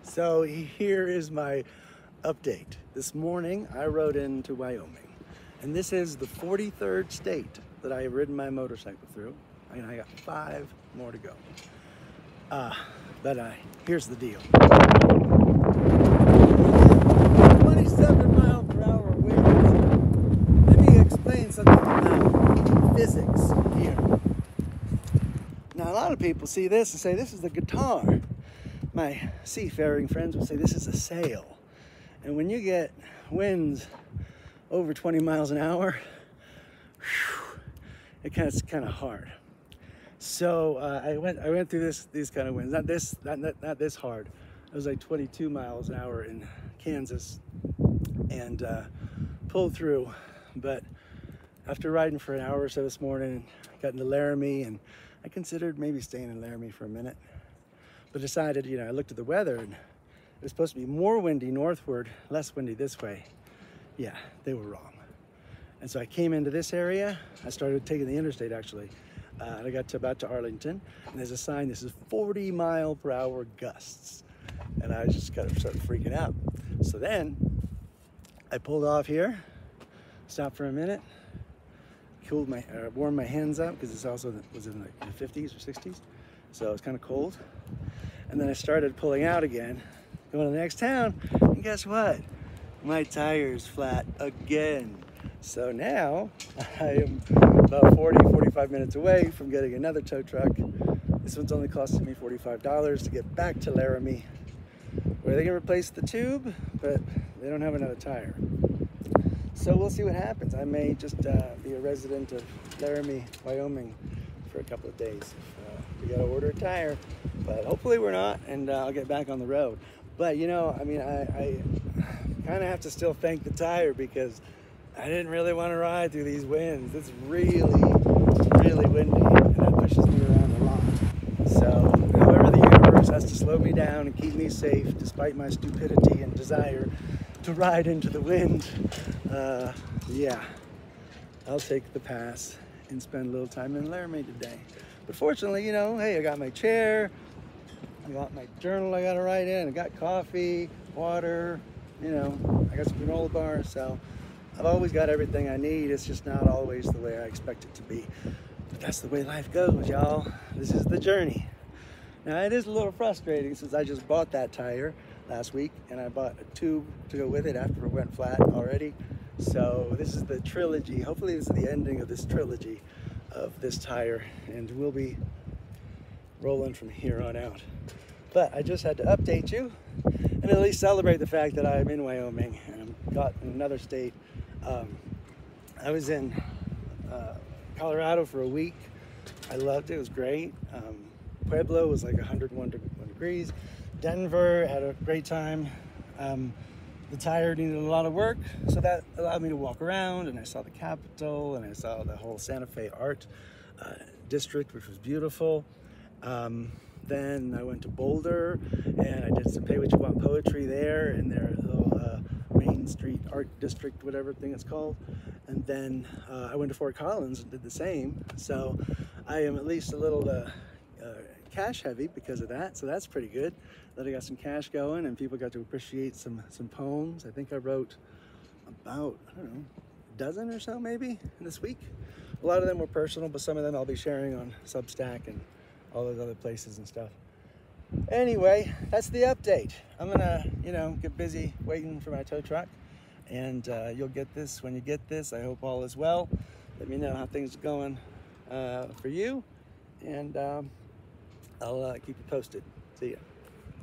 So here is my update. This morning I rode into Wyoming, and this is the 43rd state that I have ridden my motorcycle through, and I got 5 more to go. Here's the deal. 27-mile-per-hour winds. Let me explain something about physics here. Now, a lot of people see this and say, this is the guitar. My seafaring friends would say, this is a sail. And when you get winds over 20 miles an hour, it's kind of hard. So I went through these kind of winds, not this hard. It was like 22 miles an hour in Kansas, and pulled through. But after riding for an hour or so this morning, I got into Laramie, and I considered maybe staying in Laramie for a minute, but decided, I looked at the weather, and it was supposed to be more windy northward, less windy this way. Yeah, they were wrong. And so I came into this area. I started taking the interstate, actually. And I got about to Arlington, and there's a sign, this is 40-mile-per-hour gusts. And I just kind of started freaking out. So then I pulled off here, stopped for a minute, warmed my hands up, because this also was in like the 50s or 60s. So it was kind of cold. And then I started pulling out again, going to the next town, and guess what? My tire's flat again. So now I am about 45 minutes away from getting another tow truck. This one's only costing me $45 to get back to Laramie, where they can replace the tube, but they don't have another tire. So we'll see what happens. I may just be a resident of Laramie, Wyoming for a couple of days. We gotta order a tire, but hopefully we're not, and I'll get back on the road. But I kind of have to still thank the tire, because I didn't really want to ride through these winds. It's really, really windy, and that pushes me around a lot. So however the universe has to slow me down and keep me safe, despite my stupidity and desire to ride into the wind, yeah, I'll take the pass and spend a little time in Laramie today. But fortunately, hey, I got my chair, I got my journal I gotta write in, I got coffee, water, I got some granola bars, so I've always got everything I need. It's just not always the way I expect it to be. But that's the way life goes, y'all. This is the journey. Now, it is a little frustrating since I just bought that tire last week, and I bought a tube to go with it after it went flat already. So this is the trilogy. Hopefully this is the ending of this trilogy of this tire, and we'll be rolling from here on out. But I just had to update you and at least celebrate the fact that I'm in Wyoming and I've got in another state. I was in Colorado for a week. I loved it. It was great. Pueblo was like 101 degrees. Denver, had a great time. The tire needed a lot of work, so that allowed me to walk around, and I saw the Capitol, and I saw the whole Santa Fe art district, which was beautiful. Then I went to Boulder, and I did some pay what you want poetry there in their little Main Street art district, whatever thing it's called. And then I went to Fort Collins and did the same. So I am at least a little cash heavy because of that, so that's pretty good that I got some cash going, and people got to appreciate some poems. I think I wrote about, I don't know, a dozen or so maybe this week. A lot of them were personal, but some of them I'll be sharing on Substack and all those other places and stuff. Anyway, that's the update. I'm gonna, get busy waiting for my tow truck, and you'll get this when you get this. I hope all is well. Let me know how things are going for you, and I'll keep you posted. See ya.